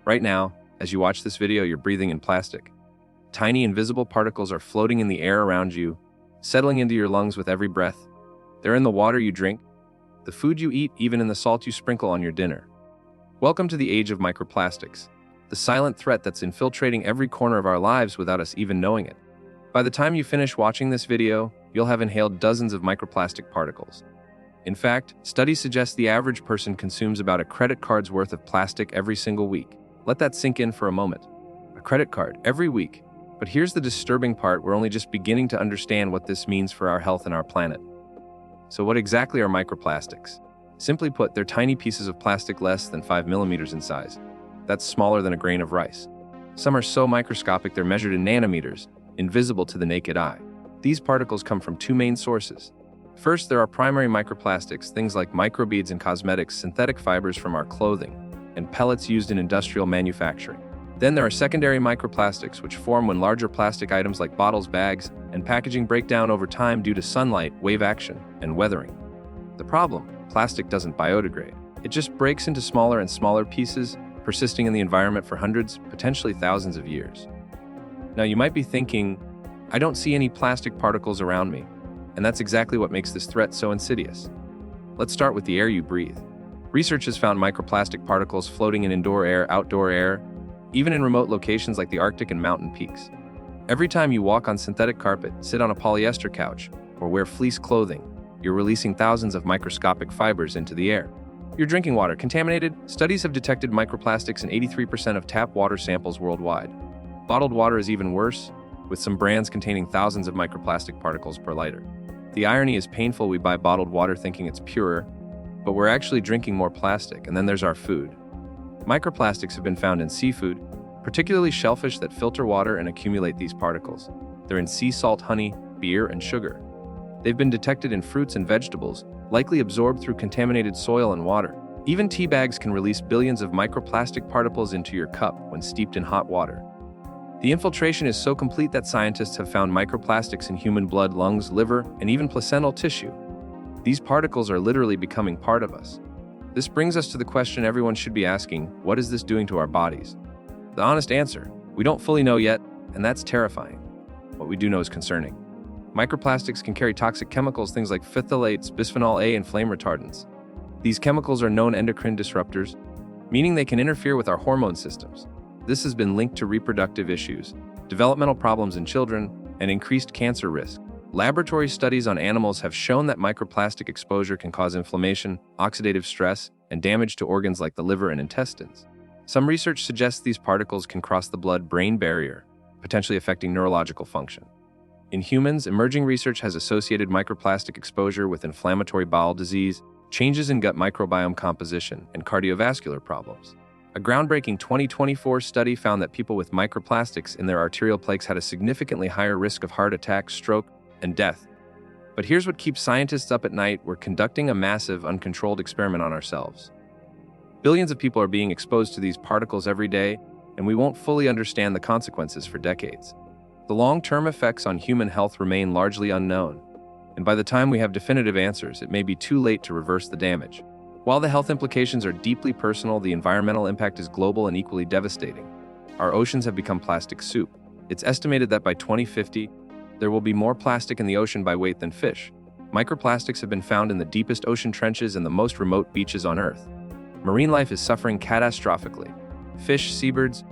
Right now, as you watch this video, you're breathing in plastic. Tiny invisible particles are floating in the air around you, settling into your lungs with every breath. They're in the water you drink, the food you eat, even in the salt you sprinkle on your dinner. Welcome to the age of microplastics, the silent threat that's infiltrating every corner of our lives without us even knowing it. By the time you finish watching this video, you'll have inhaled dozens of microplastic particles. In fact, studies suggest the average person consumes about a credit card's worth of plastic every single week. Let that sink in for a moment. A credit card every week. But here's the disturbing part: we're only just beginning to understand what this means for our health and our planet. So what exactly are microplastics? Simply put, they're tiny pieces of plastic less than 5 millimeters in size. That's smaller than a grain of rice. Some are so microscopic they're measured in nanometers, invisible to the naked eye. These particles come from two main sources. First, there are primary microplastics, things like microbeads in cosmetics, synthetic fibers from our clothing, and pellets used in industrial manufacturing. Then there are secondary microplastics, which form when larger plastic items like bottles, bags, and packaging break down over time due to sunlight, wave action, and weathering. The problem: plastic doesn't biodegrade. It just breaks into smaller and smaller pieces, persisting in the environment for hundreds, potentially thousands of years. Now you might be thinking, I don't see any plastic particles around me. And that's exactly what makes this threat so insidious. Let's start with the air you breathe. Research has found microplastic particles floating in indoor air, outdoor air, even in remote locations like the Arctic and mountain peaks. Every time you walk on synthetic carpet, sit on a polyester couch, or wear fleece clothing, you're releasing thousands of microscopic fibers into the air. Your drinking water contaminated? Studies have detected microplastics in 83% of tap water samples worldwide. Bottled water is even worse, with some brands containing thousands of microplastic particles per liter. The irony is painful: we buy bottled water thinking it's purer, but we're actually drinking more plastic. And then there's our food. Microplastics have been found in seafood, particularly shellfish that filter water and accumulate these particles. They're in sea salt, honey, beer, and sugar. They've been detected in fruits and vegetables, likely absorbed through contaminated soil and water. Even tea bags can release billions of microplastic particles into your cup when steeped in hot water. The infiltration is so complete that scientists have found microplastics in human blood, lungs, liver, and even placental tissue. These particles are literally becoming part of us. This brings us to the question everyone should be asking: what is this doing to our bodies? The honest answer: we don't fully know yet, and that's terrifying. What we do know is concerning. Microplastics can carry toxic chemicals, things like phthalates, bisphenol A, and flame retardants. These chemicals are known endocrine disruptors, meaning they can interfere with our hormone systems. This has been linked to reproductive issues, developmental problems in children, and increased cancer risk. Laboratory studies on animals have shown that microplastic exposure can cause inflammation, oxidative stress, and damage to organs like the liver and intestines. Some research suggests these particles can cross the blood-brain barrier, potentially affecting neurological function. In humans, emerging research has associated microplastic exposure with inflammatory bowel disease, changes in gut microbiome composition, and cardiovascular problems. A groundbreaking 2024 study found that people with microplastics in their arterial plaques had a significantly higher risk of heart attack, stroke, and death. But here's what keeps scientists up at night: we're conducting a massive, uncontrolled experiment on ourselves. Billions of people are being exposed to these particles every day, and we won't fully understand the consequences for decades. The long-term effects on human health remain largely unknown, and by the time we have definitive answers, it may be too late to reverse the damage. While the health implications are deeply personal, the environmental impact is global and equally devastating. Our oceans have become plastic soup. It's estimated that by 2050, there will be more plastic in the ocean by weight than fish. Microplastics have been found in the deepest ocean trenches and the most remote beaches on Earth. Marine life is suffering catastrophically. Fish, seabirds,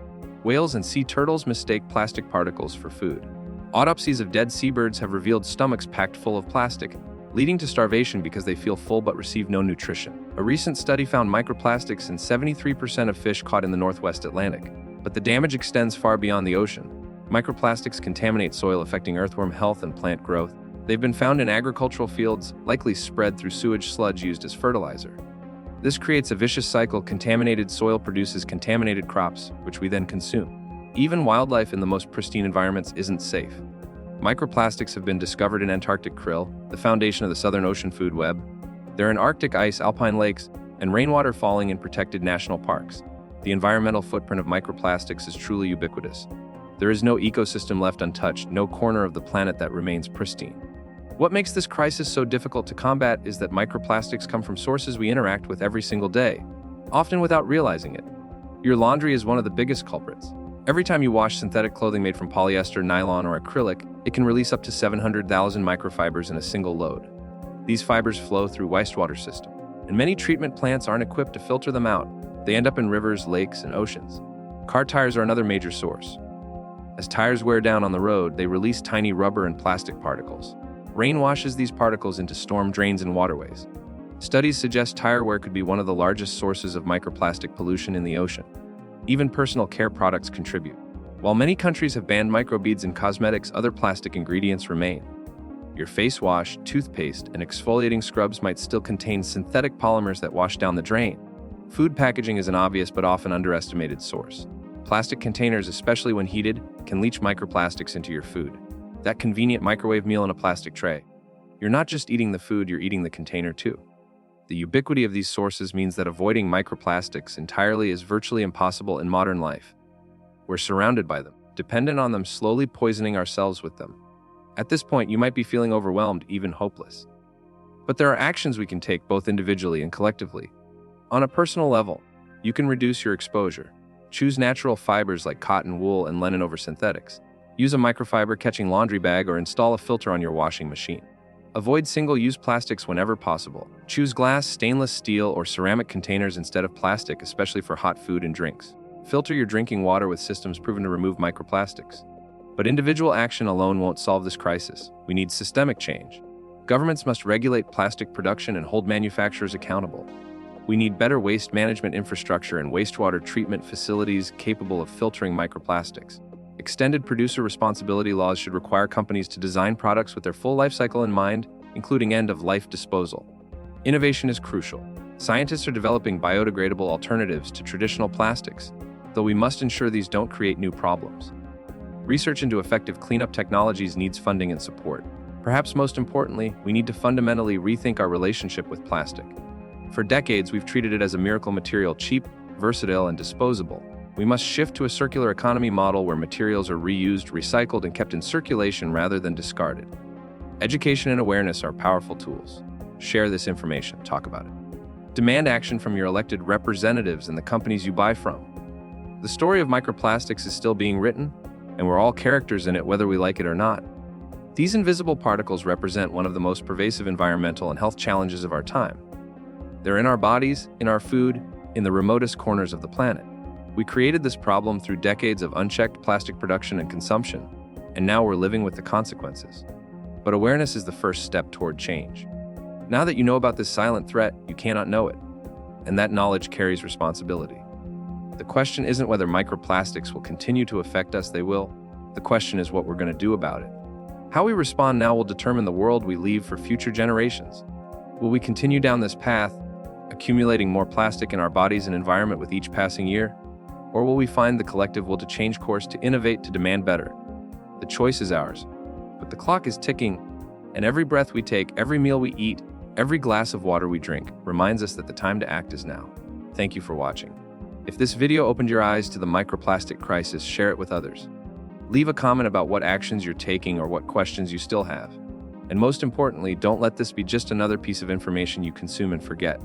whales, and sea turtles mistake plastic particles for food. Autopsies of dead seabirds have revealed stomachs packed full of plastic, leading to starvation because they feel full but receive no nutrition. A recent study found microplastics in 73% of fish caught in the Northwest Atlantic, but the damage extends far beyond the ocean. Microplastics contaminate soil, affecting earthworm health and plant growth. They've been found in agricultural fields, likely spread through sewage sludge used as fertilizer. This creates a vicious cycle. Contaminated soil produces contaminated crops, which we then consume. Even wildlife in the most pristine environments isn't safe. Microplastics have been discovered in Antarctic krill, the foundation of the Southern Ocean food web. They're in Arctic ice, alpine lakes, and rainwater falling in protected national parks. The environmental footprint of microplastics is truly ubiquitous. There is no ecosystem left untouched, no corner of the planet that remains pristine. What makes this crisis so difficult to combat is that microplastics come from sources we interact with every single day, often without realizing it. Your laundry is one of the biggest culprits. Every time you wash synthetic clothing made from polyester, nylon, or acrylic, it can release up to 700,000 microfibers in a single load. These fibers flow through wastewater system, and many treatment plants aren't equipped to filter them out. They end up in rivers, lakes, and oceans. Car tires are another major source. As tires wear down on the road, they release tiny rubber and plastic particles. Rain washes these particles into storm drains and waterways. Studies suggest tire wear could be one of the largest sources of microplastic pollution in the ocean. Even personal care products contribute. While many countries have banned microbeads in cosmetics, other plastic ingredients remain. Your face wash, toothpaste, and exfoliating scrubs might still contain synthetic polymers that wash down the drain. Food packaging is an obvious but often underestimated source. Plastic containers, especially when heated, can leach microplastics into your food. That convenient microwave meal in a plastic tray. You're not just eating the food, you're eating the container too. The ubiquity of these sources means that avoiding microplastics entirely is virtually impossible in modern life. We're surrounded by them, dependent on them, slowly poisoning ourselves with them. At this point, you might be feeling overwhelmed, even hopeless. But there are actions we can take both individually and collectively. On a personal level, you can reduce your exposure. Choose natural fibers like cotton, wool, and linen over synthetics. Use a microfiber catching laundry bag or install a filter on your washing machine. Avoid single-use plastics whenever possible. Choose glass, stainless steel, or ceramic containers instead of plastic, especially for hot food and drinks. Filter your drinking water with systems proven to remove microplastics. But individual action alone won't solve this crisis. We need systemic change. Governments must regulate plastic production and hold manufacturers accountable. We need better waste management infrastructure and wastewater treatment facilities capable of filtering microplastics. Extended producer responsibility laws should require companies to design products with their full life cycle in mind, including end-of-life disposal. Innovation is crucial. Scientists are developing biodegradable alternatives to traditional plastics, though we must ensure these don't create new problems. Research into effective cleanup technologies needs funding and support. Perhaps most importantly, we need to fundamentally rethink our relationship with plastic. For decades, we've treated it as a miracle material, cheap, versatile, and disposable. We must shift to a circular economy model where materials are reused, recycled, and kept in circulation rather than discarded. Education and awareness are powerful tools. Share this information, talk about it. Demand action from your elected representatives and the companies you buy from. The story of microplastics is still being written, and we're all characters in it whether we like it or not. These invisible particles represent one of the most pervasive environmental and health challenges of our time. They're in our bodies, in our food, in the remotest corners of the planet. We created this problem through decades of unchecked plastic production and consumption, and now we're living with the consequences. But awareness is the first step toward change. Now that you know about this silent threat, you cannot know it, and that knowledge carries responsibility. The question isn't whether microplastics will continue to affect us, they will. The question is what we're going to do about it. How we respond now will determine the world we leave for future generations. Will we continue down this path, accumulating more plastic in our bodies and environment with each passing year? Or will we find the collective will to change course, to innovate, to demand better? The choice is ours, but the clock is ticking, and every breath we take, every meal we eat, every glass of water we drink reminds us that the time to act is now. Thank you for watching. If this video opened your eyes to the microplastic crisis, share it with others. Leave a comment about what actions you're taking or what questions you still have. And most importantly, don't let this be just another piece of information you consume and forget.